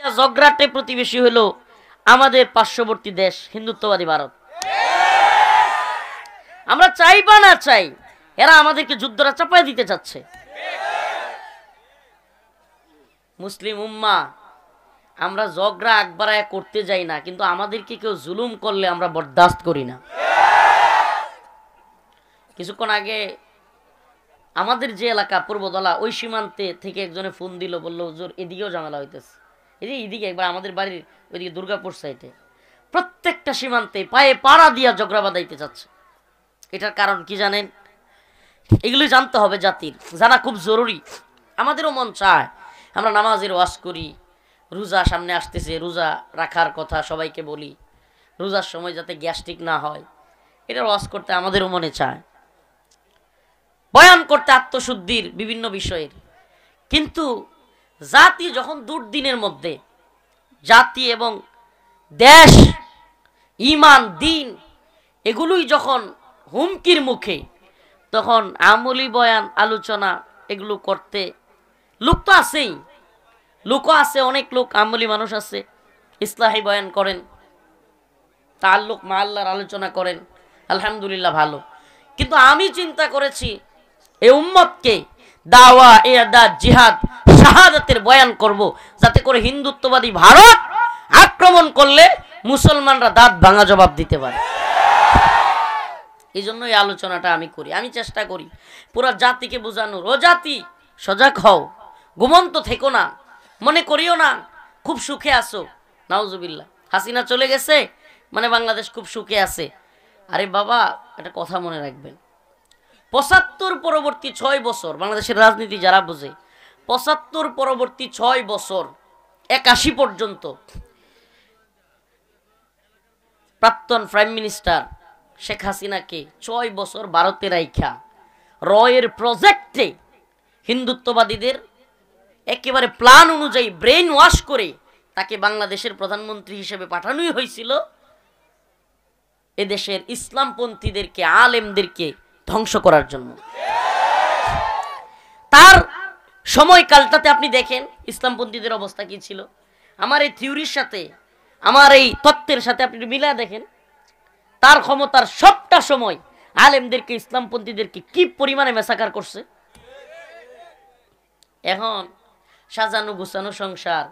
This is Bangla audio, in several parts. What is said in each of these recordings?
জগরাটে প্রতিবেশী হলো আমাদের পার্শ্ববর্তী দেশ হিন্দুত্ববাদী ভারত। আমরা চাই বা না চাই, এরা আমাদেরকে যুদ্ধরা চাপায় দিতে চাচ্ছে। মুসলিম উম্মাহ আমরা ঝগড়া আকবারায় করতে যাই না, কিন্তু আমাদেরকে কেউ জুলুম করলে আমরা বরদাস্ত করি না। কিছুক্ষণ আগে আমাদের যে এলাকা পূর্বদলা, ওই সীমান্তে থেকে একজনে ফোন দিল, বললো হুজুর এদিকেও ঝামেলা হইতেছে। এদিকে একবার আমাদের বাড়ির ওইদিকে দুর্গাপুর সাইডে প্রত্যেকটা সীমান্তে পায়ে পাড়া দিয়া ঝগড়া বাঁধাইতে চাচ্ছে। এটার কারণ কি জানেন? এগুলি জানতে হবে, জাতির জানা খুব জরুরি। আমাদেরও মন চায় আমরা নামাজের ওয়াজ করি, রোজা সামনে আসতেছে, রোজা রাখার কথা সবাইকে বলি, রোজার সময় যাতে গ্যাস্ট্রিক না হয় এটার ওয়াজ করতে আমাদেরও মনে চায়, বয়ান করতে আত্মশুদ্ধির বিভিন্ন বিষয়ের। কিন্তু জাতি যখন দুর্দিনের মধ্যে, জাতি এবং দেশ, ইমান, দিন এগুলোই যখন হুমকির মুখে, তখন আমলি বয়ান আলোচনা এগুলো করতে লোক তো আছেই, লোকও আছে, অনেক লোক আমলি মানুষ আছে, ইসলাহি বয়ান করেন, তাআল্লুক মা আল্লাহর আলোচনা করেন, আলহামদুলিল্লাহ ভালো। কিন্তু আমি চিন্তা করেছি এই উম্মতকে দাওয়া, ইরদাদ, জিহাদ, শাহাদাতের বয়ান করব, যাতে করে হিন্দুত্ববাদী ভারত আক্রমণ করলে মুসলমানরা দাঁত ভাঙা জবাব দিতে পারে। এই জন্য এই আলোচনাটা আমি করি। আমি চেষ্টা করি পুরা জাতিকে বোঝানোর, ও জাতি সজাগ হও, ঘুমন্ত থেকো না, মনে করিও না খুব সুখে আছো, নাউজুবিল্লাহ হাসিনা চলে গেছে মানে বাংলাদেশ খুব সুখে আছে। আরে বাবা, একটা কথা মনে রাখবেন, ৭৫ পরবর্তী ৬ বছর বাংলাদেশের রাজনীতি যারা বোঝে, ৭৫ পরবর্তী ৬ বছর ৮১ পর্যন্ত প্রাক্তন প্রাইম মিনিস্টার শেখ হাসিনাকে ৬ বছর ভারতে রাইখা রয়ের প্রজেক্টে হিন্দুত্ববাদীদের একেবারে প্ল্যান অনুযায়ী ব্রেন ওয়াশ করে তাকে বাংলাদেশের প্রধানমন্ত্রী হিসেবে পাঠানোই হয়েছিল এদেশের ইসলামপন্থীদেরকে, আলেমদেরকে ধ্বংস করার জন্য। তার সময়কালটাতে আপনি দেখেন ইসলামপন্থীদের অবস্থা কি ছিল। আমার এই থিওরির সাথে, আমার এই তত্ত্বের সাথে আপনি মিলা দেখেন, তার ক্ষমতার সবটা সময় আলেমদেরকে, ইসলামপন্থীদেরকে কি পরিমাণে মেসাকার করছে। এখন সাজানো গুছানো সংসার,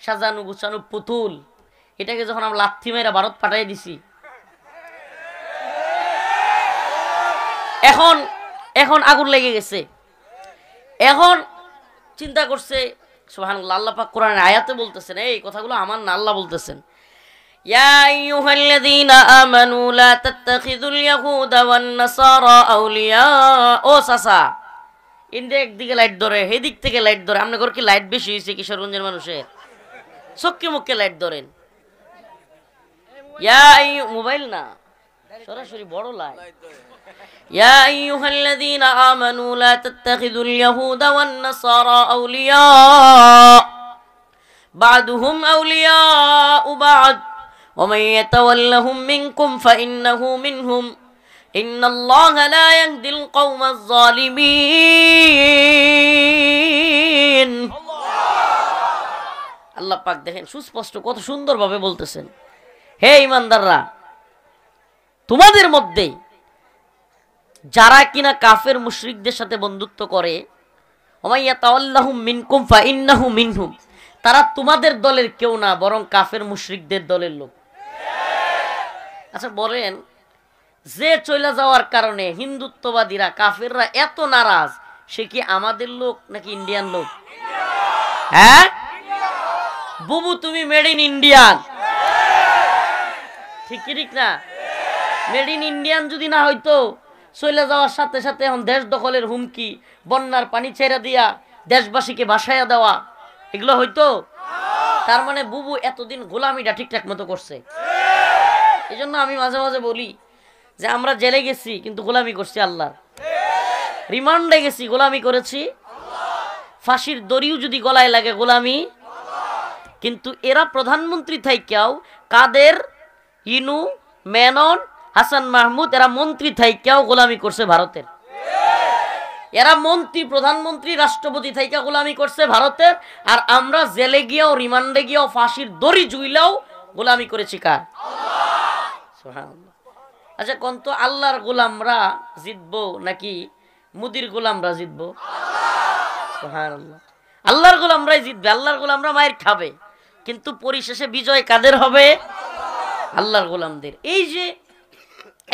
সাজানো গুছানো পুতুল, এটাকে যখন আমরা লাথি মেরা ভারত পাঠাই দিছি, এখন এখন আগুন লেগে গেছে। এখন চিন্তা করছে, সুবহানাল্লাহ, আল্লাহ পাক কোরআনের আয়াতে বলতেছেন, এই কথাগুলো আমার না, আল্লাহ বলতেছেন, ইয়া আইয়ুহাল্লাযীনা আমানু লা তাত্তাখিযুল ইয়াহুদা ওয়ান নাসারা আউলিয়া। ও চাচা, ইন্দে একদিকে লাইট ধরে, এদিক থেকে লাইট ধরে, আপনার ঘর কি লাইট বেশি হয়েছে কিশোরগঞ্জের মানুষের? চোখে মুখে লাইট ধরেন। মোবাইল না, সরাসরি বড় লাইট। ইয়া আইয়ুহাল্লাযীনা আমানু লা তাত্তাখিযুল ইয়াহুদা ওয়ান নাসারা আউলিয়া বা'দুহুম আউলিয়াউ বা'দ ওয়া মান ইয়াতাওয়াল্লাহুম মিনকুম ফাইন্নাহু মিনহুম ইন্নাল্লাহা লা ইয়াহদিল কওমাজ যালিমিন। আল্লাহ পাক দেখেন সুস্পষ্ট কত সুন্দরভাবে বলতেছেন, হে ঈমানদাররা, তোমাদের মধ্যে যারা কিনা কাফের মুশরিকদের সাথে বন্ধুত্ব করে, ওমাইয়া তাওয়াল্লাহুম মিনকুম ফাইন্নাহু মিনহুম, তারা তোমাদের দলের কেউ না, বরং কাফের মুশরিকদের দলের লোক। আচ্ছা বলেন, যে চলে যাওয়ার কারণে হিন্দুত্ববাদীরা, কাফেররা এত নারাজ, সে কি আমাদের লোক নাকি ইন্ডিয়ান লোক? হ্যাঁ বুবু, তুমি মেড ইন ইন্ডিয়ান, ঠিক কি ঠিক না? মেড ইন ইন্ডিয়ান যদি না হইতো, চলে যাওয়ার সাথে সাথে এখন দেশ দখলের হুমকি, বন্যার পানি ছেড়ে দিয়া দেশবাসীকে ভাসাইয়া দেওয়া, এগুলো হইতো? তার মানে বুবু এতদিন গোলামিটা ঠিকঠাক মতো করছে। এই জন্য আমি মাঝে মাঝে বলি যে আমরা জেলে গেছি কিন্তু গোলামি করছি আল্লাহর, রিমান্ডে গেছি গোলামি করেছি, ফাঁসির দড়িও যদি গলায় লাগে গোলামি। কিন্তু এরা প্রধানমন্ত্রী থাইকাও, কাদের, ইনু, মেনন, হাসান মাহমুদ, এরা মন্ত্রী থাইকাও গোলামি করছে ভারতের। এরা মন্ত্রী, প্রধানমন্ত্রী, রাষ্ট্রপতি থাইকা গোলামি করছে ভারতের, আর আমরা জেলে গিয়েও, রিমান্ডে গিয়েও, ফাঁসির দড়ি ঝুইলাও গোলামি করেছি কার? সুবহানাল্লাহ। আচ্ছা কোন তো আল্লাহর গোলামরা জিতবো নাকি মুদির গোলামরা জিতবো? সুবহানাল্লাহ। আল্লাহর গোলামরাই জিতবে, আল্লাহর গোলামরা মায়ের খাবে, কিন্তু পরিশেষে বিজয় কাদের হবে? আল্লাহর গোলামদের। এই যে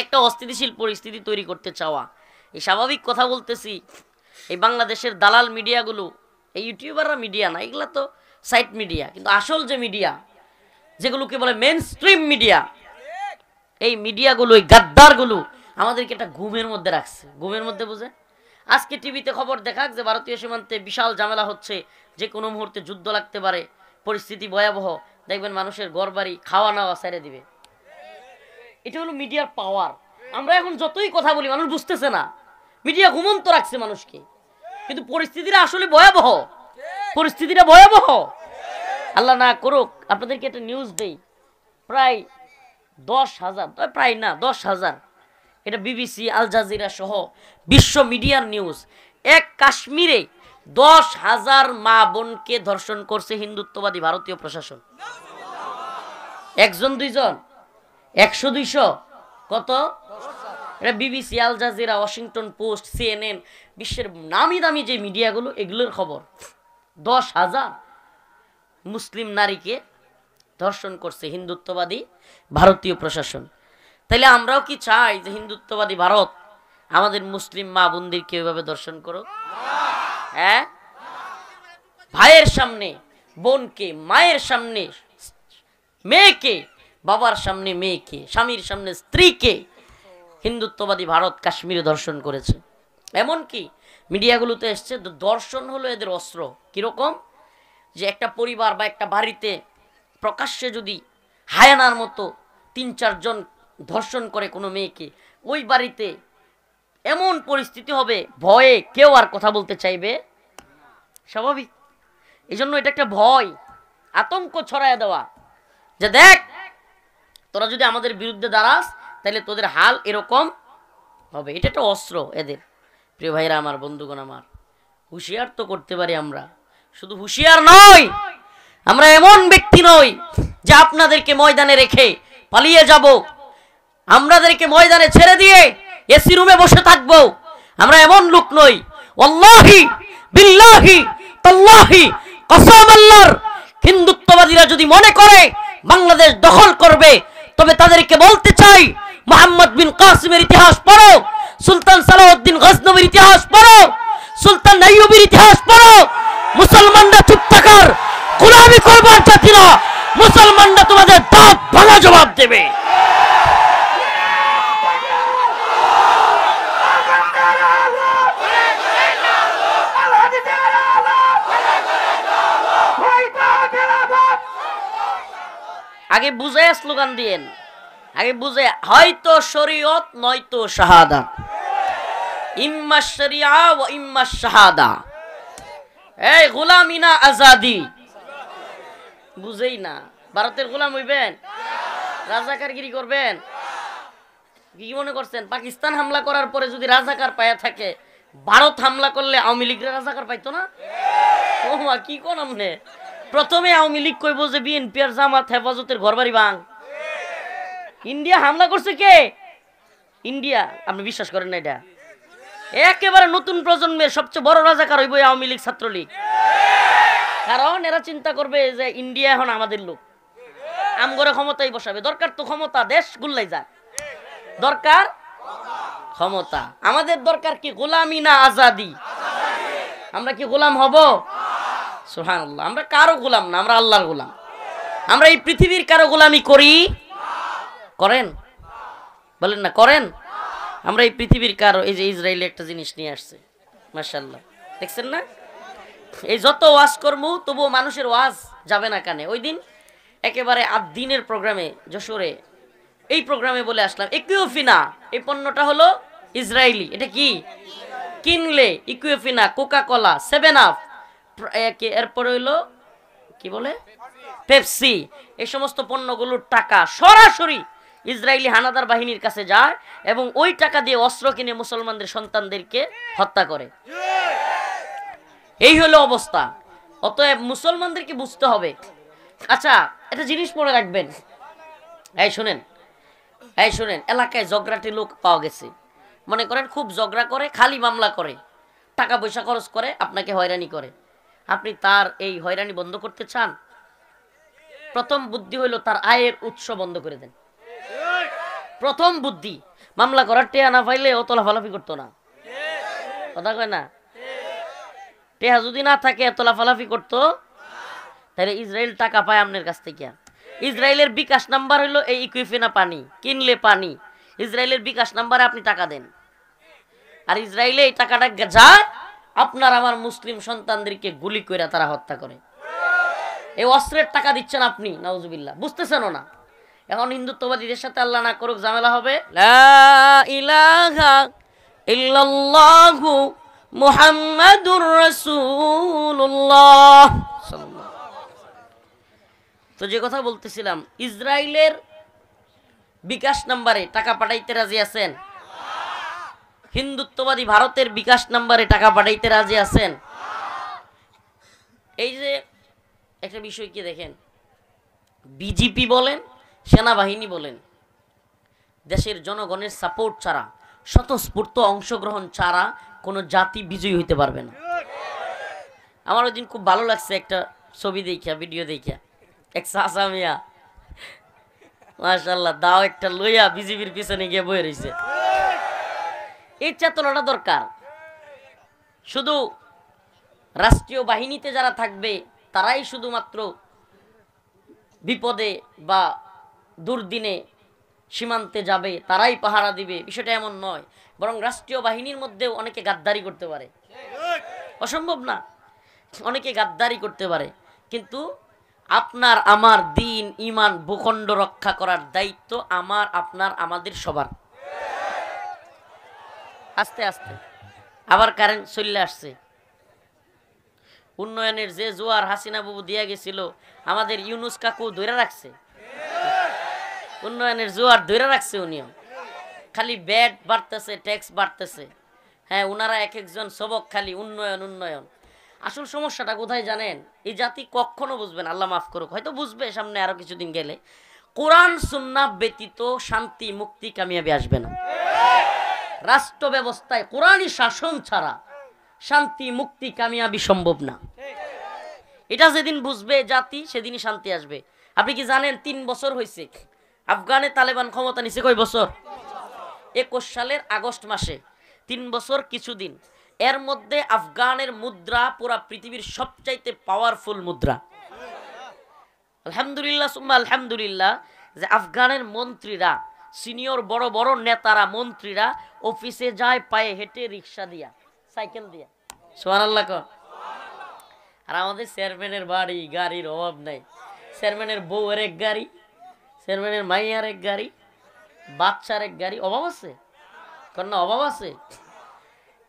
একটা অস্থিতিশীল পরিস্থিতি তৈরি করতে চাওয়া, এই স্বাভাবিক কথা বলতেছি, এই বাংলাদেশের দালাল মিডিয়াগুলো, এই ইউটিউবাররা মিডিয়া না, এগুলা তো সাইট মিডিয়া, কিন্তু আসল যে মিডিয়া যেগুলোকে বলে মেন স্ট্রিম মিডিয়া, এই মিডিয়াগুলো, এই গাদ্দারগুলো আমাদেরকে একটা ঘুমের মধ্যে রাখছে। ঘুমের মধ্যে বুঝে আজকে টিভিতে খবর দেখাক যে ভারতীয় সীমান্তে বিশাল ঝামেলা হচ্ছে, যে কোনো মুহূর্তে যুদ্ধ লাগতে পারে, পরিস্থিতি ভয়াবহ, দেখবেন মানুষের ঘরবাড়ি খাওয়া নাওয়া ছেড়ে দিবে। এটা হলো মিডিয়ার পাওয়ার। আমরা এখন যতই কথা বলি মানুষ বুঝতেছে না, মিডিয়া ঘুমন্ত রাখছে মানুষকে, কিন্তু পরিস্থিতিটা আসলে ভয়াবহ, পরিস্থিতিটা ভয়াবহ। আল্লাহ না করুক, আপনাদেরকে একটা নিউজ দেই, প্রায় 10,000, প্রায় না 10,000, এটা বিবিসি, আল জাজিরা সহ বিশ্ব মিডিয়ার নিউজ। এক কাশ্মীরে 10,000 মা বোনকে ধর্ষণ করছে হিন্দুত্ববাদী ভারতীয় প্রশাসন। একজন দুইজন, 100-200, কত? এটা BBC, Al Jazeera, Washington Post, CNN, বিশ্বের নামি দামি যে মিডিয়াগুলো, এগুলোর খবর। 10,000 মুসলিম নারীকে ধর্ষণ করছে হিন্দুত্ববাদী ভারতীয় প্রশাসন। তাইলে আমরাও কি চাই যে হিন্দুত্ববাদী ভারত আমাদের মুসলিম মা বোনদেরকে এভাবে ধর্ষণ করুক? হ্যাঁ, ভাইয়ের সামনে বোনকে, মায়ের সামনে মেয়েকে, বাবার সামনে মেয়েকে, স্বামীর সামনে স্ত্রীকে হিন্দুত্ববাদী ভারত কাশ্মীরে ধর্ষণ করেছে। এমনকি মিডিয়াগুলোতে এসছে ধর্ষণ হলো এদের অস্ত্র। কিরকম? যে একটা পরিবার বা একটা বাড়িতে প্রকাশ্যে যদি হায়ানার মতো 3-4 জন ধর্ষণ করে কোনো মেয়েকে, ওই বাড়িতে এমন পরিস্থিতি হবে, ভয়ে কেউ আর কথা বলতে চাইবে, স্বাভাবিক। এই জন্য এটা একটা ভয়, আতঙ্ক ছড়ায় দেওয়া, যে দেখ তোরা যদি আমাদের বিরুদ্ধে দাঁড়াস তাহলে তোদের হাল এরকম হবে। এটা একটা অস্ত্র এদের। প্রিয় ভাইরা আমার, বন্ধুগণ আমার, হুঁশিয়ার তো করতে পারি আমরা, শুধু হুঁশিয়ার নয়, আমরা এমন ব্যক্তি নই যে আপনাদেরকে ময়দানে রেখে পালিয়ে যাব, আমাদেরকে ময়দানে ছেড়ে দিয়ে এসি রুমে বসে থাকবো। আমরা এমন লোক নই। ওয়াল্লাহি বিল্লাহি তাল্লাহি কসম আল্লাহর, হিন্দুত্ববাদীরা যদি মনে করে বাংলাদেশ দখল করবে, তবে তাদেরকে বলতে চাই, মুহাম্মদ বিন কাসিমের ইতিহাস পড়ো, সুলতান সালাউদ্দিন গজনবীর ইতিহাস পড়ো, সুলতান আইয়ুবের ইতিহাস পড়ো। মুসলমানরা চুপ থাকার, গোলামি করবার জাতি না, মুসলমানরা তোমাদের দাঁত ভাঙা জবাব দেবে। আগে বুঝে স্লোগান দিয়েন, আগে বুঝে, হয়তো শরীয়ত নয়তো শাহাদাত, ইম্মা শরিয়া ওয়া ইম্মা শাহাদা। এই গোলামি না আজাদি, বুঝেই না। ভারতের গোলাম হইবেন, রাজাকারগিরি করবেন? কি মনে করছেন পাকিস্তান হামলা করার পরে যদি রাজাকার পায়া থাকে, ভারত হামলা করলে আওয়ামী লীগের রাজাকার পাইতো না? ও মা, কি কোন আমনে? প্রথমে আওয়ামী লীগ কইব যে বিএনপি আর জামাত হেফাজতের ঘরবাড়ি ভাঙ। ইন্ডিয়া হামলা করছে কে? ইন্ডিয়া। আপনি বিশ্বাস করেন না? এটা একেবারে নতুন প্রজন্মের সবচেয়ে বড় রাজাকার হইব আওয়ামী লীগ, ছাত্রলীগ। কারণ এরা চিন্তা করবে যে ইন্ডিয়া এখন আমাদের লোক, আমগরে ক্ষমতায় বসাবে। দরকার তো ক্ষমতা, দেশ গুল্লাই যাক, দরকার ক্ষমতা। আমাদের দরকার কি? গোলামি না আজাদি? আমরা কি গোলাম হব? সুবহানাল্লাহ। আমরা কারো গোলাম না, আমরা আল্লাহর গোলাম। আমরা এই পৃথিবীর কারো গোলামি করি? করেন? বলেন না করেন? আমরা এই পৃথিবীর কারো, এই যে ইসরায়েলে একটা জিনিস নিয়ে আসছে, মাশাআল্লাহ, দেখছেন না? এই যত ওয়াজ করবো তবুও মানুষের ওয়াজ যাবে না কানে। ওই দিন একেবারে দিনের প্রোগ্রামে যশোরে, এই প্রোগ্রামে বলে আসলাম, ইকুইফিনা এই পণ্যটা হলো ইসরায়েলি। এটা কি? কিনলে ইকুইফিনা, কোকা কোলা, 7 আপ, এরপরে হইলো কি বলে পেপসি, এই সমস্ত পণ্যগুলোর টাকা সরাসরি ইসরায়েলি হানাদার বাহিনীর কাছে যায় এবং ওই টাকা দিয়ে অস্ত্র কিনে মুসলমানদের সন্তানদেরকে হত্যা করে। এই হলো অবস্থা। অতএব মুসলমানদেরকে বুঝতে হবে। আচ্ছা, একটা জিনিস মনে রাখবেন, এই শুনেন, এলাকায় ঝগড়াটে লোক পাওয়া গেছে, মনে করেন খুব ঝগড়া করে, খালি মামলা করে, টাকা পয়সা খরচ করে, আপনাকে হয়রানি করে। আপনি তার এই হয়রানি বন্ধ করতে চান? প্রথম বুদ্ধি হলো তার আয়ের উৎস বন্ধ করে দেন। প্রথম বুদ্ধি, মামলা করার টেহা না পাইলে ও তো লাফালাফি করতো না, কথা কয় না? টেহা যদি না থাকে এত লাফালাফি করতো? তাহলে ইসরায়েল টাকা পায় আপনার কাছ থেকে। ইসরায়েলের বিকাশ নাম্বার হলো এই ইকুইফেনা পানি, কিনলে পানি, ইসরায়েলের বিকাশ নাম্বারে আপনি টাকা দেন, আর ইসরায়েলে এই টাকাটা যায় আপনার আমার মুসলিম সন্তানদেরকে গুলি করে তারা হত্যা করে। এই অস্ত্রের টাকা দিচ্ছেন আপনি, নাউজুবিল্লাহ, বুঝতেছেনও না। এখন হিন্দুত্ববাদীদের সাথে আল্লাহ না করুক ঝামেলা হবে। লা ইলাহা ইল্লাল্লাহু মুহাম্মাদুর রাসূলুল্লাহ। তো যে কথা বলতেছিলাম, ইসরায়েলের বিকাশ নাম্বারে টাকা পাঠাইতে রাজি আছেন? হিন্দুত্ববাদী ভারতের বিকাশ নাম্বারে টাকা পাঠাইতে রাজি আছেন? এই যে একটা বিষয় কি দেখেন, বিজেপি বলেন, সেনাবাহিনী বলেন, দেশের জনগণের সাপোর্ট ছাড়া, স্বতঃস্ফূর্ত অংশগ্রহণ ছাড়া কোনো জাতি বিজয়ী হইতে পারবে না। আমার ওই দিন খুব ভালো লাগছে একটা ছবি দেখিয়া, ভিডিও দেখিয়া, এক চাচা মিয়া মাশাআল্লাহ দাও একটা লইয়া বিজেপির পিছনে গিয়ে বয়ে রয়েছে। এই চেতনাটা দরকার। শুধু রাষ্ট্রীয় বাহিনীতে যারা থাকবে তারাই শুধুমাত্র বিপদে বা দুর্দিনে সীমান্তে যাবে, তারাই পাহারা দিবে, বিষয়টা এমন নয়। বরং রাষ্ট্রীয় বাহিনীর মধ্যেও অনেকে গাদ্দারি করতে পারে, অসম্ভব না, অনেকে গাদ্দারি করতে পারে। কিন্তু আপনার আমার দিন ইমান ভূখণ্ড রক্ষা করার দায়িত্ব আমার, আপনার, আমাদের সবার। আস্তে আস্তে আবার কারেন্ট চলে আসছে। উন্নয়নের যে জোয়ার হাসিনা বাবু দিয়া গেছিল, আমাদের ইউনুস কাকু ধরে রাখছে, উন্নয়নের জোয়ার ধরে রাখছে। উনিও খালি ব্যাট বাড়তেছে, ট্যাক্স বাড়তেছে। হ্যাঁ, উনারা এক একজন সবক খালি উন্নয়ন উন্নয়ন। আসল সমস্যাটা কোথায় জানেন? এই জাতি কখনো বুঝবেন, আল্লাহ মাফ করুক, হয়তো বুঝবে সামনে আরো কিছুদিন গেলে, কোরআন সুন্নাহ ব্যতীত শান্তি মুক্তি কামিয়াবি আসবে না। রাষ্ট্র ব্যবস্থায় কোরআনী শাসন ছাড়া শান্তি মুক্তি কামিয়াবি সম্ভব না। এটা যেদিন বুঝবে জাতি, সেদিনই শান্তি আসবে। আপনি কি জানেন 3 বছর হয়েছে আফগানে তালেবান ক্ষমতা নিছে? কয় বছর? 21 সালের আগস্ট মাসে 3 বছর কিছুদিন। এর মধ্যে আফগানের মুদ্রা পুরা পৃথিবীর সবচাইতে পাওয়ারফুল মুদ্রা। আলহামদুলিল্লাহ সুম্মা আলহামদুলিল্লাহ যে আফগানের মন্ত্রীরা, সিনিয়র বড় বড় নেতারা, মন্ত্রীরা অফিসে যায় পায়ে হেঁটে, রিক্সা দিয়া, সাইকেল দিয়া। সুবহানাল্লাহ কর। আর আমাদের চেয়ারম্যানের বাড়ি গাড়ির অভাব নাই। চেয়ারম্যানের বউয়ের এক গাড়ি, চেয়ারম্যানের মাইয়ার এক গাড়ি, বাচ্চার এক গাড়ি। অভাব আছে? কন্যা অভাব আছে?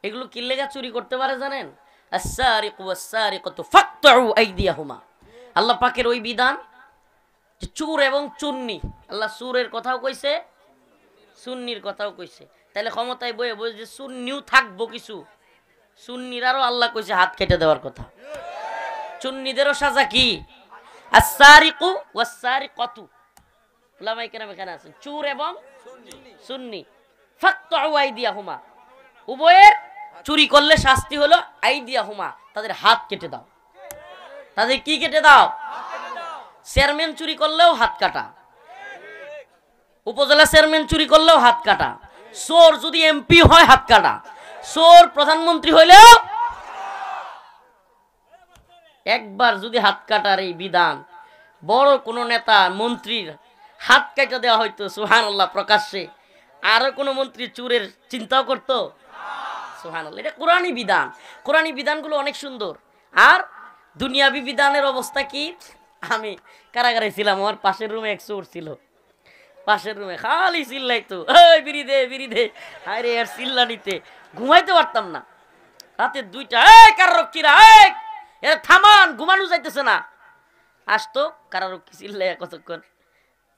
এগুলো কি লেগা চুরি করতে পারে জানেন? আস-সারিকু ওয়াস-সারিকাতু ফাকতাউ আইদিয়াহুমা। আল্লাহ পাকের ওই বিধান যে চোর এবং চুন্নি, আল্লাহ চোরের কথাও কইছে, সুন্নির কথাও কইছে। তাহলে ক্ষমতায় বয়ে বলে যে সুন্নিও থাকবো কিছু, সুন্নিরারও আল্লাহ কইছে হাত কেটে দেওয়ার কথা। চুন্নিদেরও সাজা কি? আস-সারিকু ওয়াস-সারিকাতু। উলামায়ে কেরাম এখানে আছেন, চোর এবং সুন্নি। ফাকতাউ আইদিয়াহুমা, উভয়ের চুরি করলে শাস্তি হলো আইদিয়াহুমা, তাদের হাত কেটে দাও। তাদের কি কেটে দাও? চেয়ারম্যান চুরি করলেও হাত কাটা, উপজেলা চেয়ারম্যান চুরি করলেও হাত কাটা, চোর যদি এমপি হয় হাত কাটা, চোর প্রধানমন্ত্রী হইলেও। একবার যদি হাত কাটার এই বিধান বড় কোন নেতা মন্ত্রীর হাত কেটে দেওয়া হইতো, সুবহানাল্লাহ, প্রকাশ্যে, আরো কোন মন্ত্রী চোরের চিন্তাও করতো? সুবহানাল্লাহ। এটা কোরআনী বিধান। কোরআনী বিধানগুলো অনেক সুন্দর। আর দুনিয়াবি বিধানের অবস্থা কি? আমি কারাগারে ছিলাম, আমার পাশের রুমে এক চোর ছিল, পাশের রুমে খালি চিল্লাইতো, এই বিড়ি দে বিড়ি দে। আরে আর চিল্লানিতে ঘুমাইতে পারতাম না। রাতে 2টা, এই কারারক্ষীরা, এই এরা থামান, ঘুমানো যাইতেছে না। আসতো কারারক্ষী, চিল্লাইয়া কতক্ষণ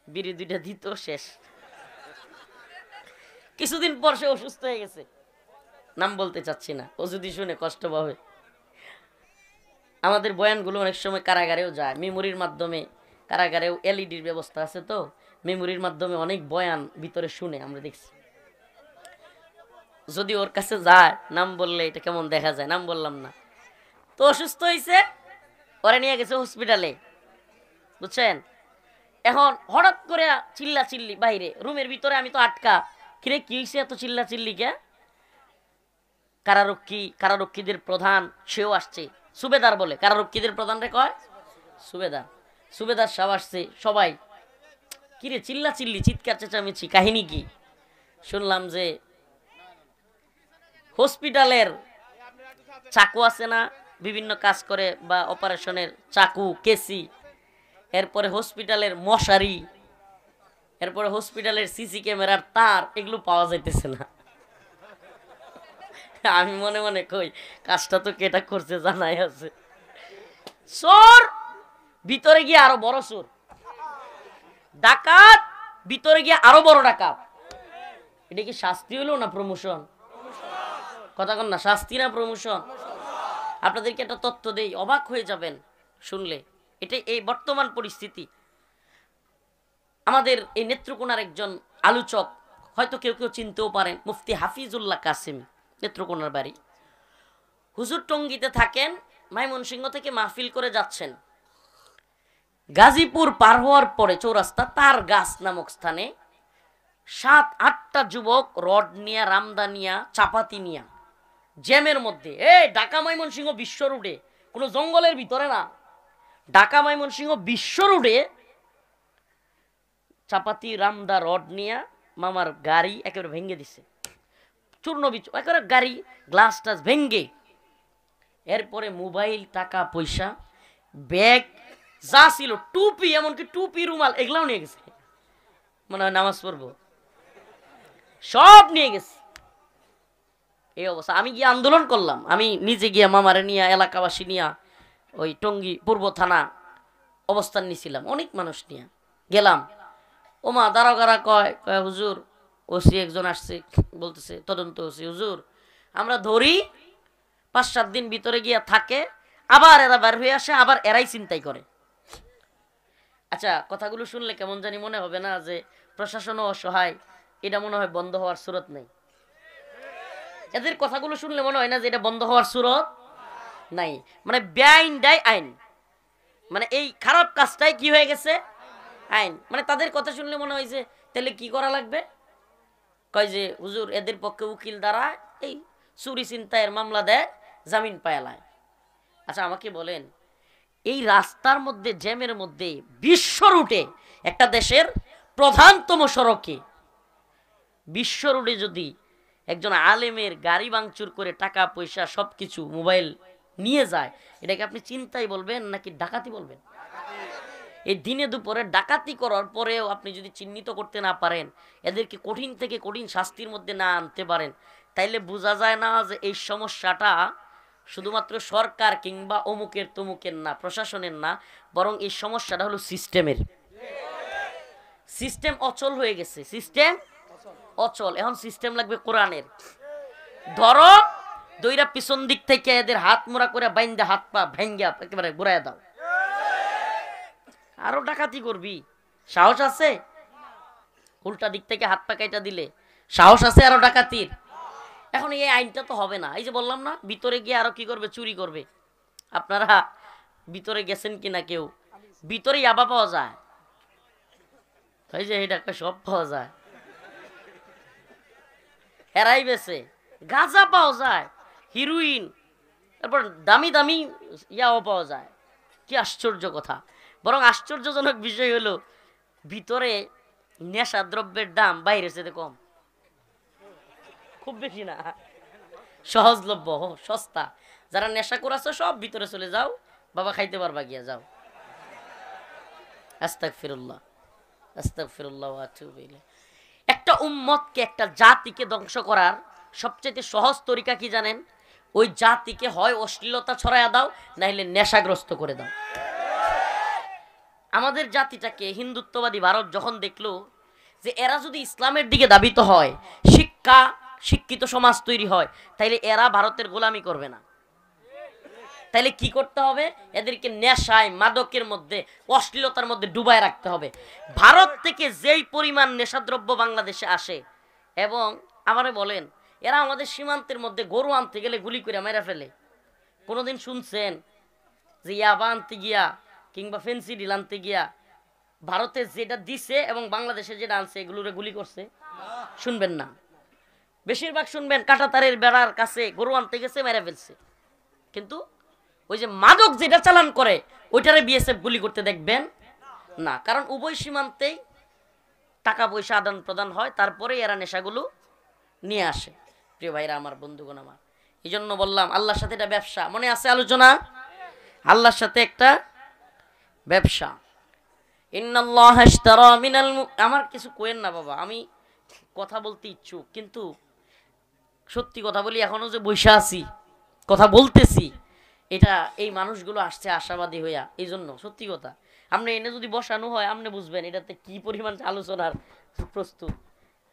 বিড়ি 2টা দিত, শেষ। কিছুদিন পর সে অসুস্থ হয়ে গেছে, নাম বলতে চাচ্ছি না, ও যদি শুনে কষ্ট পাবে। আমাদের বয়ানগুলো অনেক সময় কারাগারেও যায়, মেমোরির মাধ্যমে। কারাগারেও এলইডির ব্যবস্থা আছে, তো মেমোরির মাধ্যমে অনেক বয়ান ভিতরে শুনে আমরা দেখছি। যদি ওর কাছে যায়, নাম বললে এটা কেমন দেখা যায়, নাম বললাম না। তো অসুস্থ হয়েছে, ওরা নিয়ে গেছে হসপিটালে, বুঝছেন। এখন হঠাৎ করে চিল্লা চিল্লি বাইরে, রুমের ভিতরে আমি তো আটকা। কিরে কি হয়েছে এত চিল্লা চিল্লি কে? কারারক্ষীদের প্রধান সেও আসছে, সুবেদার বলে, কারারক্ষীদের প্রধান রে কয় সুবেদার সাহেব আসছে। সবাই কিরে চিল্লা চিল্লি, চিৎকার চেঁচামেচি, কাহিনী কি? শুনলাম যে হসপিটালের চাকু আছে না, বিভিন্ন কাজ করে বা অপারেশনের চাকু, কেসি, এরপরে হসপিটালের মশারি, এরপরে হসপিটালের সিসি ক্যামেরার তার, এগুলো পাওয়া যাইতেছে না। আমি মনে মনে কই কাজটা তো কেটা করছে জানাই আছে। চোর ভিতরে গিয়ে আরো বড় চোর, ডাকাত ভিতরে গিয়ে আরো বড় ডাকাত। এটা কি শাস্তি হলো না প্রমোশন? কথা কন না, শাস্তি না প্রমোশন? আপনাদেরকে একটা তথ্য দেই, অবাক হয়ে যাবেন শুনলে। এটা এই বর্তমান পরিস্থিতি। আমাদের এই নেত্রকোনার একজন আলোচক, হয়তো কেউ কেউ চিনতেও পারেন, মুফতি হাফিজুল্লাহ কাসিম, নেত্রকোনার বাড়ি। হুজুর টঙ্গীতে থাকেন, ময়মনসিংহ থেকে মাহফিল করে যাচ্ছেন। গাজীপুর পার হওয়ার পরে চৌরাস্তা তার গাছ নামক স্থানে 7-8টা যুবক রড নিয়া, রামদা নিয়া, চাপাতি নিয়া, জ্যামের মধ্যে, ঢাকা ময়মনসিংহ বিশ্ব রোডে, কোনো জঙ্গলের ভিতরে না, ঢাকা ময়মনসিংহ বিশ্ব রোডে চাপাতি, রামদা, রড নিয়া মামার গাড়ি একেবারে ভেঙে দিছে, চূর্ণ বিচূর্ণ, একেবারে গাড়ি গ্লাস টাস ভেঙ্গে। এরপরে মোবাইল, টাকা পয়সা, ব্যাগ যা ছিল, টুপি, এমনকি টুপি, রুমাল, এগুলাও নিয়ে গেছে। মনে হয় নামাজ পড়বো, সব নিয়ে গেছে। এই অবস্থা। আমি গিয়ে আন্দোলন করলাম, আমি নিজে গিয়ে মামারে নিয়ে, এলাকাবাসী নিয়ে, ওই টঙ্গী পূর্ব থানা অবস্থান নিয়েছিলাম, অনেক মানুষ নিয়ে গেলাম। ওমা দারোগারা কয় হুজুর, ওসি একজন আসছে, বলতেছে তদন্ত ওসি, হুজুর আমরা ধরি, 5-7 দিন ভিতরে গিয়া থাকে, আবার এরা বের হয়ে আসে, আবার এরাই চিন্তাই করে। আচ্ছা, কথাগুলো শুনলে কেমন জানি মনে হবে না যে প্রশাসনও অসহায়? এটা মনে হয় বন্ধ হওয়ার সুরত নেই। এদের কথাগুলো শুনলে মনে হয় না যে এটা বন্ধ হওয়ার সুরত নাই। মানে বেআইনটাই আইন, মানে এই খারাপ কাজটাই কি হয়ে গেছে আইন। মানে তাদের কথা শুনলে মনে হয় যে তাহলে কি করা লাগবে? কয় যে হুজুর এদের পক্ষে উকিল দ্বারা এই চুরি ছিনতাইয়ের মামলা দেয়, জামিন পায়ালায়। আচ্ছা আমাকে বলেন, এই রাস্তার মধ্যে, জ্যামের মধ্যে, বিশ্ব রুটে, একটা দেশের প্রধানতম সড়কে, বিশ্ব রুটে যদি একজন আলেমের গাড়ি ভাঙচুর করে টাকা পয়সা সবকিছু, মোবাইল নিয়ে যায়, এটাকে আপনি চিন্তাই বলবেন নাকি ডাকাতি বলবেন? এই দিনে দুপুরে ডাকাতি করার পরেও আপনি যদি চিহ্নিত করতে না পারেন, এদেরকে কঠিন থেকে কঠিন শাস্তির মধ্যে না আনতে পারেন, তাইলে বোঝা যায় না যে এই সমস্যাটা শুধুমাত্র সরকার কিংবা অমুকের তমুকের না, প্রশাসনের না, বরং এই সমস্যাটা হলো সিস্টেমের। সিস্টেম অচল হয়ে গেছে, সিস্টেম অচল। এখন সিস্টেম লাগবে কোরআনের। ধরো দইরা পিছন দিক থেকে এদের হাত মোড়া করে বাইন্দা, হাত পা ভেঙ্গা একেবারে ঘুরাইয়া দাও, আরো ডাকাতি করবি? সাহস আছে? উল্টা দিক থেকে হাত পা কাইটা দিলে সাহস আছে আরো ডাকাতির? এখন এই আইনটা তো হবে না। এই যে বললাম না, ভিতরে গিয়ে আরো কি করবে, চুরি করবে। আপনারা ভিতরে গেছেন কিনা কেউ? ভিতরে ইয়াবা পাওয়া যায়, এই যে এটা সব পাওয়া যায়, হেরাই বেছে, গাঁজা পাওয়া যায়, হিরোইন, তারপর দামি দামি ইয়াও পাওয়া যায়। কি আশ্চর্য কথা! বরং আশ্চর্যজনক বিষয় হলো ভিতরে নেশা দ্রব্যের দাম বাইরের চেয়ে কম, খুব বেশি না, সহজলভ্য, সস্তা। যারা নেশা করাছো সব ভিতরে চলে যাও, বাবা খাইতে পারবা গিয়া, যাও। আস্তাগফিরুল্লাহ, আস্তাগফিরুল্লাহ ওয়া আতুবু ইলাইহি। একটা উম্মতকে, একটা জাতিকে ধ্বংস করার সবচেয়ে সহজ তরিকা কি জানেন? ওই জাতিকে হয় অশ্লীলতা ছড়াইয়া দাও, নাইলে নেশাগ্রস্ত করে দাও। আমাদের জাতিটাকে হিন্দুত্ববাদী ভারত যখন দেখলো যে এরা যদি ইসলামের দিকে ধাবিত হয়, শিক্ষিত সমাজ তৈরি হয়, তাইলে এরা ভারতের গোলামি করবে না। তাইলে কি করতে হবে? এদেরকে নেশায়, মাদকের মধ্যে, অশ্লীলতার মধ্যে ডুবায় রাখতে হবে। ভারত থেকে যেই পরিমাণ নেশাদ্রব্য বাংলাদেশে আসে, এবং আমারে বলেন এরা আমাদের সীমান্তের মধ্যে গরু আনতে গেলে গুলি করে মেরে ফেলে। কোনোদিন শুনছেন যে ইয়াবা আনতে গিয়া কিংবা ফেন্সিডিল আনতে গিয়া ভারতে যেটা দিছে এবং বাংলাদেশে যেটা আনছে এগুলোরে গুলি করছে? শুনবেন না। বেশিরভাগ শুনবেন কাঁটাতারের বেড়ার কাছে গরু আনতে গেছে, মেরে ফেলছে। কিন্তু ওই যে মাদক যেটা চালান করে ওইটারে বিএসএফ গুলি করতে দেখবেন না, কারণ উভয় সীমান্তেই টাকা পয়সা আদান প্রদান হয়, তারপরে এরা নেশাগুলো নিয়ে আসে। প্রিয় ভাইরা আমার, বন্ধুগণ আমার, এই জন্য বললাম আল্লাহর সাথে এটা ব্যবসা। মনে আছে আলোচনা? আল্লাহর সাথে একটা ব্যবসা। ইন্নাল্লাহ ইশতারা মিনাল আমার কিছু কোয়েন না বাবা, আমি কথা বলতে ইচ্ছুক, কিন্তু সত্যি কথা বলি, এখনো যে বৈশা আছি কথা বলতেছি, এটা এই মানুষগুলো আসছে আশাবাদী হইয়া। এই জন্য সত্যি কথা, আপনি এনে যদি বসানো হয় আপনি বুঝবেন এটাতে কি পরিমাণ আলোচনার প্রস্তুত।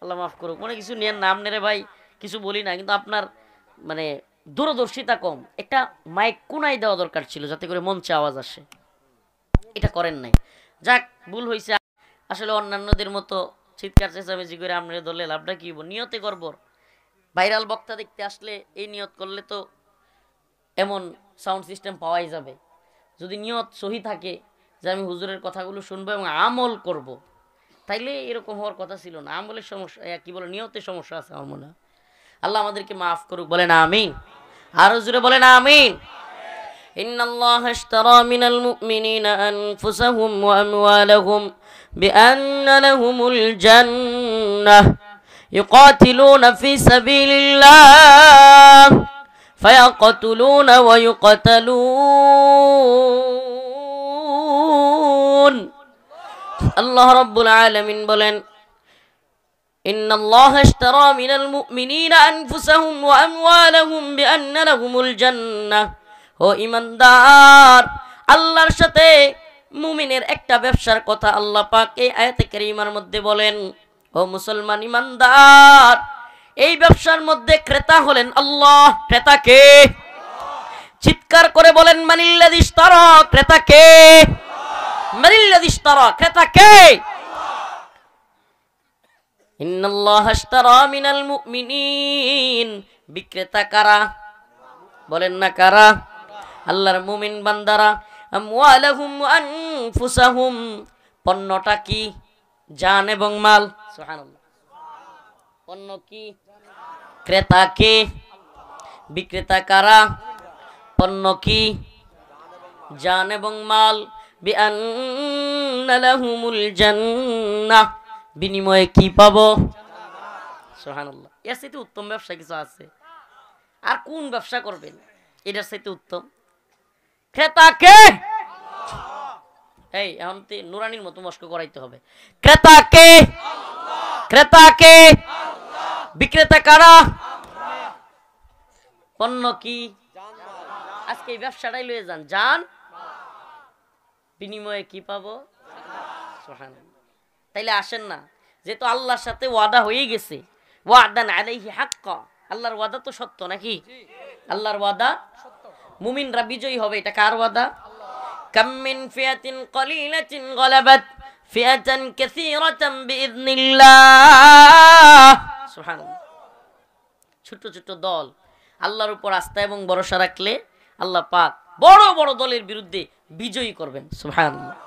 আল্লাহ মাফ করুক, মনে কিছু নিয়েন না, আপনারে ভাই কিছু বলি না, কিন্তু আপনার মানে দূরদর্শিতা কম। একটা মাইক কোনায় দেওয়া দরকার ছিল যাতে করে মঞ্চে আওয়াজ আসে, এটা করেন নাই। যাক, ভুল হয়েছে। আসলে অন্যান্যদের মতো চিৎকার চেঁচামেচি করে আপনার দলে লাভটা কি হবো? নিয়তে গর্বর। ভাইরাল বক্তা দেখতে আসলে এই নিয়ত করলে তো এমন সাউন্ড সিস্টেম পাওয়াই যাবে। যদি নিয়ত সহি থাকে যে আমি হুজুরের কথাগুলো শুনবো এবং আমল করব, তাইলে এরকম হওয়ার কথা ছিল না। আমলের সমস্যা, কি বলে, নিয়তের সমস্যা আছে আমার মনে হয়। আল্লাহ আমাদেরকে মাফ করুক, বলেন আমিন। আর হুজুরে বলেন আমিন। ইন্নাল্লাহ ইশতারা মিনাল মুমিনিনা আনফুসাহুম ওয়া আমওয়ালাহুম বিআন্না লাহুমুল জান্নাহ ইউকাতিলুনা ফি সাবিলিল্লাহ ফায়াকতুলুনা ওয়া ইউকাতালুন। আল্লাহ রাব্বুল আলামিন বলেন, ইন্নাল্লাহ ইশতারা মিনাল মুমিনিনা আনফুসাহুম ওয়া আমওয়ালাহুম বিআন্না লাহুমুল জান্নাহ। ও ঈমানদার, আল্লাহর সাথে মুমিনের একটা ব্যবসার কথা আল্লাহ পাক এই আয়াতে কারীমার মধ্যে বলেন। ও মুসলমান ঈমানদার, এই ব্যবসার মধ্যে ক্রেতা হলেন আল্লাহ। ক্রেতা কে? চিৎকার করে বলেন মানিল্লাযী ইশতারা। ক্রেতা কে? মানিল্লাযী ইশতারা। ক্রেতা কে? ইন্নাল্লাহ ইশতারা মিনাল মুমিনিন। বিক্রেতা কারা? বলেন না কারা? আল্লাহর মুমিন বান্দারা। আমওয়ালাহুম ওয়া আনফুসাহুম। পণ্যটা কি? জান এবং মাল। সুবহানাল্লাহ। পণ্য কি? ক্রেতা কে? বিক্রেতা কারা? পণ্য কি? জান এবং মাল। বিআন্না লাহুমুল জান্নাহ। বিনিময়ে কি পাবো? সুবহানাল্লাহ। এর চাইতে উত্তম ব্যবসা কিছু আছে? আর কোন ব্যবসা করবেন এটার চাইতে উত্তম? ক্রেতা কে? এই এখন নুরানির মতো মস্ক করাইতে হবে। ক্রেতা কে? ক্রেতা কে? বিক্রেতা কারা? পণ্য কি? আজকে এই ব্যবসাটাই লয়ে যান। জান, বিনিময়ে কি পাবো? সুবহানাল্লাহ। তাইলে আসেন না, যেহেতু আল্লাহর সাথে ওয়াদা হয়ে গেছে, ওয়াদান আলাইহি হাক্কা, আল্লাহর ওয়াদা তো সত্য নাকি? আল্লাহর ওয়াদা সত্য, মুমিনরা বিজয়ী হবে। এটা কার ওয়াদা? কাম মিন ফিয়াতিন কলিলাতিন গালাবাত ফিয়াতান কাসীরাতান বিইذনিল্লাহ। সুবহানাল্লাহ। ছোট ছোট দল আল্লাহর উপর আস্থা এবং ভরসা রাখলে আল্লাহ পাক বড় বড় দলের বিরুদ্ধে বিজয়ী করবেন। সুবহানাল্লাহ।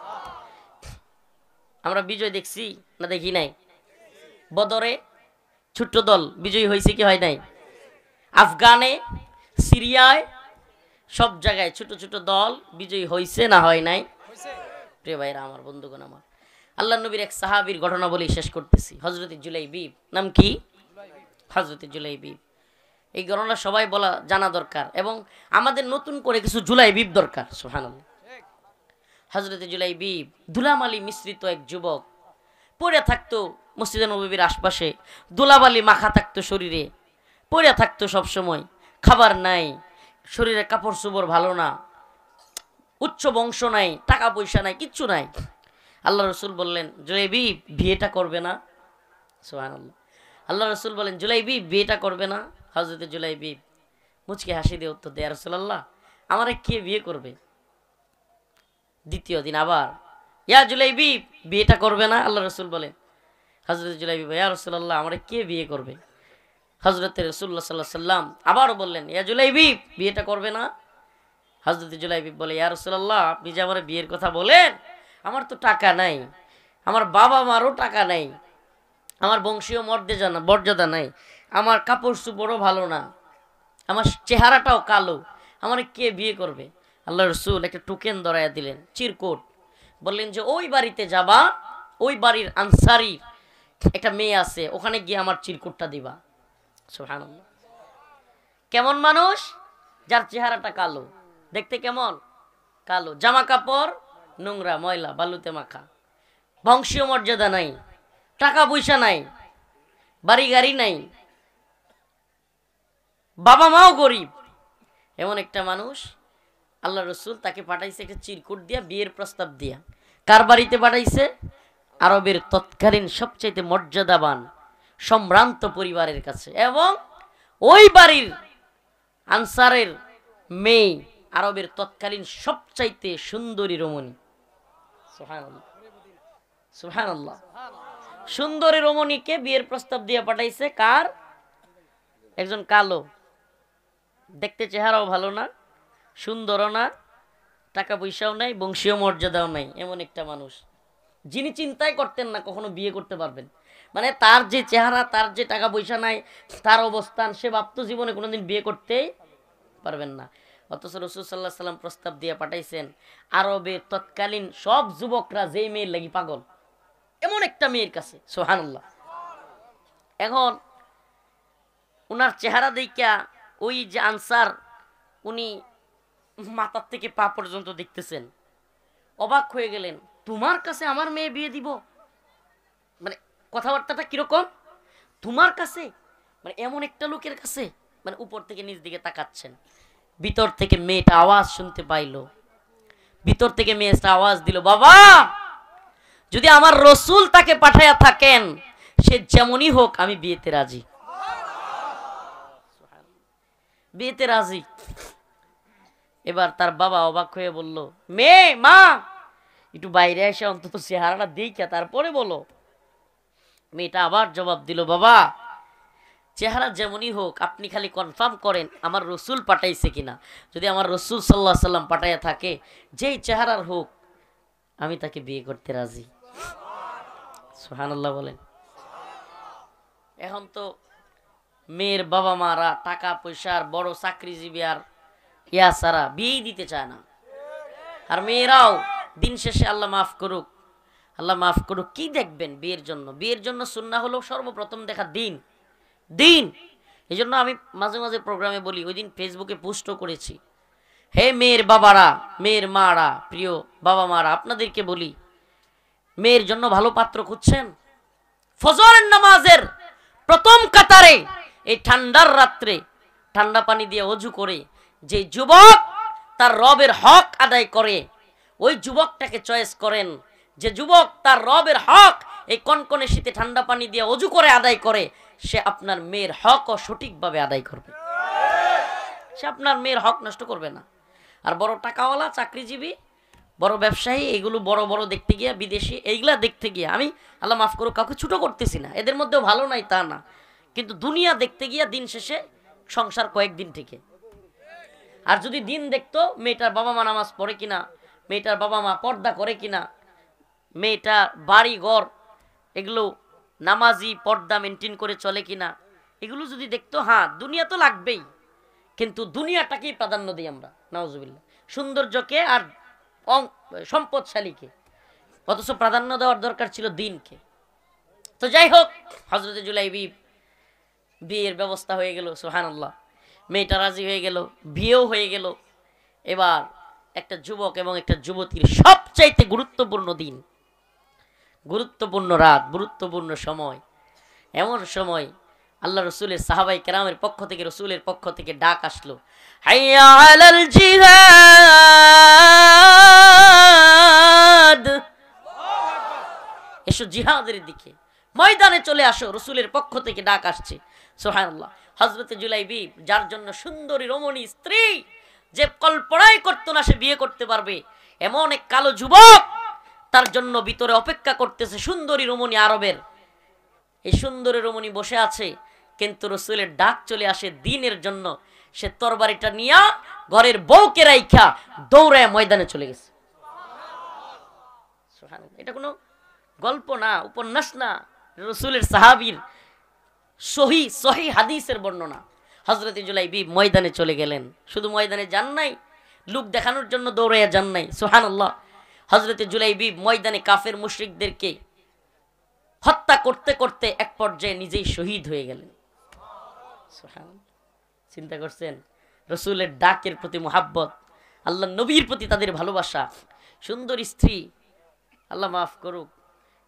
আমরা বিজয় দেখছি না দেখি নাই? বদরে ছোট্ট দল বিজয়ী হয়েছে কি হয় নাই? আফগানে, সিরিয়ায়, সব জায়গায় ছোট ছোট দল বিজয়ী হয়েছে না হয় নাই? প্রিয় ভাইরা আমার, বন্ধুগণ আমার, আল্লাহ নবীর এক সাহাবীর ঘটনা বলেই শেষ করতেছি। হযরত জুলাইবিব। নাম কি? হযরত জুলাইবিব। এই ঘটনা সবাই বলা জানা দরকার, এবং আমাদের নতুন করে কিছু জুলাইবিব দরকার। সুবহানাল্লাহ। হযরত জুলাইবিব ধুলামালি মিশ্রিত এক যুবক, পড়ে থাকতো মসজিদে নববীর আশপাশে, ধুলাবালি মাখা থাকতো শরীরে, পড়ে থাকতো সব সময়, খাবার নাই, শরীরে কাপড় চোপড় ভালো না, উচ্চ বংশ নাই, টাকা পয়সা নাই, কিচ্ছু নাই। আল্লাহ রসুল বললেন, জুলাইবিব বিয়েটা করবে না? সুবহানাল্লাহ। আল্লাহ রসুল বলেন, জুলাইবি বিয়েটা করবে না? হযরতে জুলাইবি মুচকি হাসি দিয়ে উত্তর দেয়, ইয়া রাসূলুল্লাহ, আমারে কে বিয়ে করবে? দ্বিতীয় দিন আবার, ইয়া জুলাইবি বিয়েটা করবে না? আল্লাহ রসুল বলেন, হযরতে জুলাইবি, ইয়া রাসূলুল্লাহ, আমারে কে বিয়ে করবে? হযরতে রাসূলুল্লাহ সাল্লাল্লাহু আলাইহি সাল্লাম আবারও বললেন, ইয়া জুলাইবি বিয়েটা করবে না? হযরতে জুলাইবি বলে, ইয়া রাসূলুল্লাহ, আপনি যে আমার বিয়ের কথা বলেন, আমার তো টাকা নাই, আমার বাবা মারও টাকা নাই, আমার বংশীয় মর্যাদা নাই, আমার কাপড় চোপড়ও ভালো না, আমার চেহারাটাও কালো, আমার কে বিয়ে করবে? আল্লাহ রসুল একটা টোকেন ধরাইয়া দিলেন, চিরকুট, বললেন যে ওই বাড়িতে যাবা, ওই বাড়ির আনসারি একটা মেয়ে আছে, ওখানে গিয়ে আমার চিরকুটটা দিবা। সুবহানাল্লাহ। কেমন মানুষ? যার চেহারাটা কালো, দেখতে কেমন? কালো, জামা কাপড় নোংরা, ময়লা, বালুতে মাখা, বংশীয় মর্যাদা নাই, টাকা পয়সা নাই, বাড়ি গাড়ি নাই, বাবা মাও গরিব, এমন একটা মানুষ আল্লাহ রসুল তাকে পাঠাইছে একটা চিরকুট দিয়া, বিয়ের প্রস্তাব দিয়া। কার বাড়িতে পাঠাইছে? আরবের তৎকালীন সবচাইতে মর্যাদাবান সম্ভ্রান্ত পরিবারের কাছে, এবং ওই বাড়ির আনসারের মেয়ে আরবের তৎকালীন সবচাইতে সুন্দরী রমণী। সুবহানাল্লাহ, সুবহানাল্লাহ। সুন্দরী রমণীকে বিয়ের প্রস্তাব দিয়ে পাঠাইছে। কার? একজন কালো, দেখতে চেহারাও ভালো না, সুন্দরও না, টাকা পয়সাও নাই, বংশীয় মর্যাদাও নাই, এমন একটা মানুষ যিনি চিন্তাই করতেন না কখনো বিয়ে করতে পারবেন। মানে তার যে চেহারা, তার যে টাকা পয়সা নাই, তার অবস্থান, সে ভাবতো জীবনে কোনোদিন বিয়ে করতেই পারবেন না। অথচ রাসূল সাল্লাল্লাহু আলাইহি সাল্লাম প্রস্তাব দিয়ে পাঠাইছেন আরবে তৎকালীন সব যুবকরা যেই মেয়ের লাগি পাগল, এমন একটা মেয়ের কাছে। সুবহানাল্লাহ। এখন উনার চেহারা দেখিয়া ওই যে আনসার, উনি মাথার থেকে পা পর্যন্ত দেখতেছেন, অবাক হয়ে গেলেন, তোমার কাছে আমার মেয়ে বিয়ে দিব? মানে কথাবার্তাটা কিরকম? তোমার কাছে, মানে এমন একটা লোকের কাছে, মানে উপর থেকে নিচ দিকে তাকাচ্ছেন। ভিতর থেকে মেয়েটা আওয়াজ শুনতে পাইল, ভিতর থেকে মেয়েটা আওয়াজ দিল, বাবা, যদি আমার রসুল তাকে পাঠাইয়া থাকেন, সে যেমনই হোক আমি বিয়েতে রাজি, বিয়েতে রাজি। এবার তার বাবা অবাক হয়ে বলল, মেয়ে, মা, একটু বাইরে এসে অন্তত চেহারাটা দেখিয়া তারপরে বলো। মেয়েটা আবার জবাব দিল, বাবা, চেহারা যেমনই হোক আপনি খালি কনফার্ম করেন আমার রসুল পাঠাইছে কিনা। যদি আমার রসুল সাল্লাল্লাহু আলাইহি সাল্লাম পাঠাইয়া থাকে, যেই চেহারার হোক, আমি তাকে বিয়ে করতে রাজি। সুবহানাল্লাহ বলেন। এখন তো মেয়ের বাবা মারা টাকা পয়সার বড় চাকরিজীবী আর ইয়া সারা বিয়েই দিতে চায় না। আর মেয়েরাও দিন শেষে আল্লাহ মাফ করুক, আল্লাহ মাফ করুক, কি দেখবেন বিয়ের জন্য? বিয়ের জন্য সুন্নাহ হলো সর্বপ্রথম দেখা দিন, দিন। এই জন্য আমি মাঝে মাঝে প্রোগ্রামে বলি, ওই দিন ফেসবুকে পোস্টও করেছি, হে মেয়ের বাবারা, মেয়ের মারা, প্রিয় বাবা মারা, আপনাদেরকে বলি, মেয়ের জন্য ভালো পাত্র খুঁজছেন, ফজরের নামাজের প্রথম কাতারে এই ঠান্ডার রাত্রে ঠান্ডা পানি দিয়ে ওযু করে যে যুবক তার রবের হক আদায় করে, ওই যুবকটাকে চয়েস করেন। যে যুবক তার রবের হক এই কনকনে শীতে ঠান্ডা পানি দিয়ে ওযু করে আদায় করে, সে আপনার মেয়ের হকও সঠিকভাবে আদায় করবে, সে আপনার মেয়ের হক নষ্ট করবে না। আর বড় টাকাওয়ালা, চাকরিজীবী, বড় ব্যবসায়ী, এগুলো বড় বড় দেখতে গিয়া, বিদেশি, এইগুলা দেখতে গিয়া, আমি আল্লাহ মাফ করুক কাউকে ছোট করতেছি না, এদের মধ্যেও ভালো নাই তা না, কিন্তু দুনিয়া দেখতে গিয়া দিন শেষে সংসার কয়েকদিন থেকে। আর যদি দিন দেখতো মেয়েটার বাবা মা নামাজ পড়ে কিনা, মেয়েটার বাবা মা পর্দা করে কিনা, মেয়েটা বাড়ি ঘর এগুলো নামাজি পর্দা মেনটেন করে চলে কিনা, এগুলো যদি দেখতো, হ্যাঁ দুনিয়া তো লাগবেই, কিন্তু দুনিয়াটাকেই প্রাধান্য দিই আমরা, নাউজুবিল্লাহ, সৌন্দর্যকে আর সম্পদশালীকে, অথচ প্রাধান্য দেওয়ার দরকার ছিল দিনকে। তো যাই হোক, হযরতে জুলাইবি বিয়ের ব্যবস্থা হয়ে গেল, সুবহানাল্লাহ, মেয়েটা রাজি হয়ে গেল, বিয়েও হয়ে গেল। এবার একটা যুবক এবং একটা যুবতীর সবচাইতে গুরুত্বপূর্ণ দিন, গুরুত্বপূর্ণ রাত, গুরুত্বপূর্ণ সময়, এমন সময় আল্লাহ রসুলের সাহাবাই কেরামের পক্ষ থেকে, রসুলের পক্ষ থেকে ডাক আসলো, হাইয়া আলাল জিহাদ, এসো জিহাদের দিকে। ময়দানে চলে আসো, রসুলের পক্ষ থেকে ডাক আসছে। সুবহানাল্লাহ। হযরতে জুলাইবিব, যার জন্য সুন্দরী রমণী স্ত্রী, যে কল্পনাই করতো না সে বিয়ে করতে পারবে, এমন এক কালো যুবক তার জন্য ভিতরে অপেক্ষা করতেছে, সুন্দরী রমণী আরবের। এই সুন্দরী রমণী বসে আছে, কিন্তু রসুলের ডাক চলে আসে দ্বীনের জন্য। সে তরবারিটা নিয়া ঘরের বউকে রাইখা দৌড়ায় ময়দানে চলে গেছে। এটা কোনো গল্প না, উপন্যাস না, রসুলের সাহাবীর সহি হাদিসের বর্ণনা। হযরত জুলাইবিব ময়দানে চলে গেলেন। শুধু ময়দানে যান নাই, লোক দেখানোর জন্য দৌড়াইয়া যান নাই। সুবহানাল্লাহ। হযরত জুলাইবিব ময়দানে কাফের মুশরিকদেরকে হত্যা করতে করতে এক পর্যায়ে নিজেই শহীদ হয়ে গেলেন। সুবহানাল্লাহ। চিন্তা করছেন, রসুলের ডাকের প্রতি মুহাব্বত, আল্লাহ নবীর প্রতি তাদের ভালোবাসা, সুন্দর স্ত্রী। আল্লাহ মাফ করুক,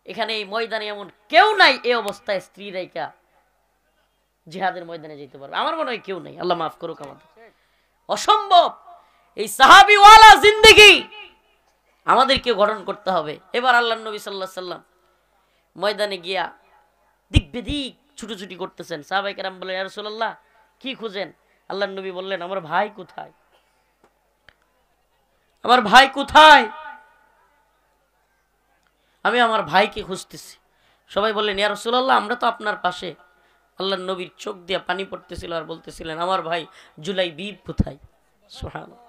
এখানে এই ময়দানে এমন কেউ নাই এই অবস্থায় স্ত্রী রাইকা জিহাদের ময়দানে যেতে পারবে, আমার মনে হয় কেউ নাই। আল্লাহ মাফ করুক আমাদের, অসম্ভব। এই সাহাবীওয়ালা জিন্দেগি আমাদেরকে গঠন করতে হবে। এবার আল্লাহ নবী সাল্লাল্লাহু আলাইহি সাল্লাম ময়দানে গিয়া দিক বেদিক ছুটোছুটি করতেছেন। সাহাবায়ে কেরাম বললেন, ইয়া রাসূলুল্লাহ কি খুঁজেন? আল্লাহ নবী বললেন, আমার ভাই কোথায়, আমার ভাই কোথায়? আমি আমার ভাইকে খুঁজতেছি। সবাই বললেন, ইয়া রাসূলুল্লাহ আমরা তো আপনার পাশে। আল্লাহ নবীর চোখ দিয়ে পানি পড়তেছিল আর বলতেছিলেন, আমার ভাই জুলাইবিব কোথায়? সুবহানাল্লাহ।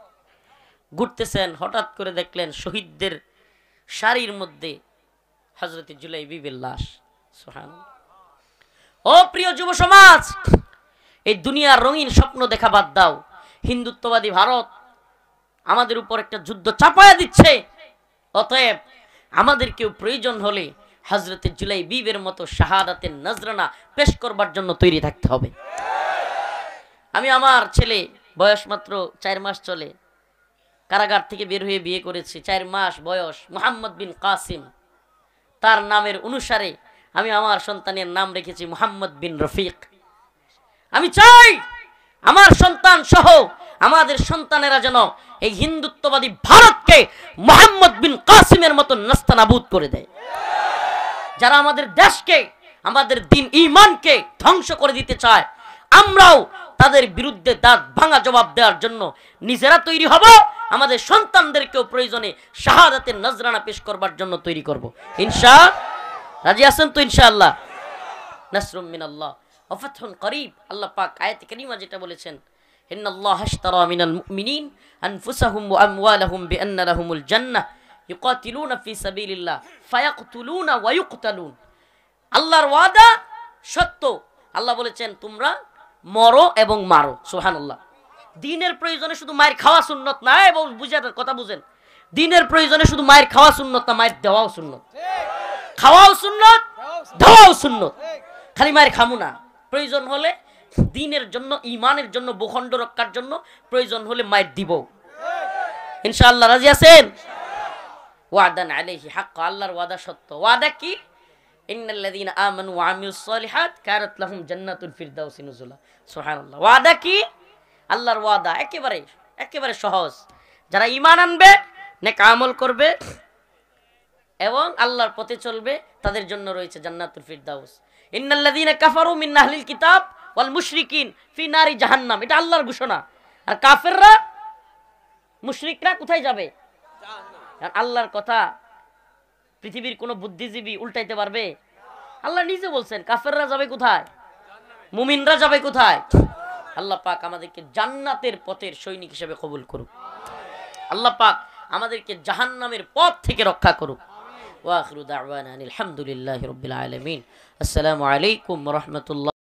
ঘুরতেছেন, হঠাৎ করে দেখলেন শহীদদের সারির মধ্যে হযরত জুলাইবিবের লাশ। সুবহানাল্লাহ। ও প্রিয় যুব সমাজ, এই দুনিয়ার রঙিন স্বপ্ন দেখা বাদ দাও। হিন্দুত্ববাদী ভারত আমাদের উপর একটা যুদ্ধ চাপায়া দিচ্ছে। অতএব আমাদেরকেও প্রয়োজন হলে হযরত জুলাইবিবের মতো শাহাদাতের নজরানা পেশ করবার জন্য তৈরি থাকতে হবে। আমি আমার ছেলে বয়স মাত্র 4 মাস চলে, কারাগার থেকে বের হয়ে বিয়ে করেছি। 4 মাস বয়স, মুহাম্মদ বিন কাসিম। তার নামের অনুসারে আমি আমার সন্তানের নাম রেখেছি মুহাম্মদ বিন রফিক। আমি চাই আমার সন্তান সহ আমাদের সন্তানেরা যেন এই হিন্দুত্ববাদী ভারতকে মুহাম্মদ বিন কাসিমের মতো নাস্তানাবুদ করে দেয়। যারা আমাদের দেশকে, আমাদের দ্বীন ঈমানকে ধ্বংস করে দিতে চায়, আমরাও তাদের বিরুদ্ধে দাঁত ভাঙা জবাব দেওয়ার জন্য নিজেরা তৈরি হব, আমাদের সন্তানদেরকেও প্রয়োজনে শাহাদাতের নজরানা পেশ করবার জন্য তৈরি করব। ইনশাআল্লাহ। রাজি আছেন তো? ইনশাআল্লাহ। নাসরুম মিনাল্লাহ ওয়া ফাতহুন করিব। আল্লাহ পাক আয়াতে কারিমা যেটা বলেছেন, ইন্নাল্লাহা আশতারা মিনাল মুমিনিন আনফুসাহুম ওয়া আমওয়ালাহুম বিআন্না লাহুমুল জান্নাহ ইউকাতিলুনা ফি সাবিলিল্লাহ ফায়াকতুলুনা ওয়া ইউকতালুন। আল্লাহর ওয়াদা সত্য। আল্লাহ বলেছেন তোমরা মরো এবং মারো। সুবহানাল্লাহ। দ্বীনের প্রয়োজনে শুধু মায়ের খাওয়া সুন্নত না, এবং বুঝার কথা বুঝেন, দ্বীনের প্রয়োজনে শুধু মায়ের খাওয়া সুন্নত না, মায়ের দেওয়াও সুন্নত। খাওয়াও সুন্নত, দেওয়াও সুন্নত। খালি মায়ের খামু না, প্রয়োজন হলে দ্বীনের জন্য, ঈমানের জন্য, ভূখণ্ড রক্ষার জন্য প্রয়োজন হলে মায়ের দিব। ইনশাআল্লাহ। রাজি আছেন? ওয়াদান আলাইহি হাক্কা। আল্লাহর ওয়াদা সত্য। ওয়াদা কি? ইন্নাল্লাযীনা আমানু ওয়া আমিলুস সালিহাত কানাত লাহুম জান্নাতুল ফিরদাউসি নুজুলা। সুবহানাল্লাহ। ওয়াদা কি? আল্লাহর ওয়াদা একেবারে সহজ। যারা ঈমান আনবে, নেক আমল করবে এবং আল্লাহর পথে চলবে, তাদের জন্য রয়েছে জান্নাতুল ফিরদাউস। ইন্নাল্লাযীনা কাফারু মিন আহলিল কিতাব ওয়াল মুশরিকিন ফি নারি জাহান্নাম। এটা আল্লাহর ঘোষণা। আর কাফেররা, মুশরিকরা কোথায় যাবে? জাহান্নাম। আল্লাহর কথা পৃথিবীর কোন বুদ্ধিজীবী উল্টাইতে পারবে? আল্লাহ নিজে বলছেন কাফেররা যাবে কোথায়, মুমিনরা যাবে কোথায়। আল্লাহ পাক আমাদেরকে জান্নাতের পথের সৈনিক হিসেবে কবুল করুক। আল্লাহ পাক আমাদেরকে জাহান্নামের পথ থেকে রক্ষা করুক। ওয়া আখিরু দাওয়ানা আলহামদুলিল্লাহি রাব্বিল আলামিন। আসসালামু আলাইকুম ওয়া রাহমাতুল্লাহ।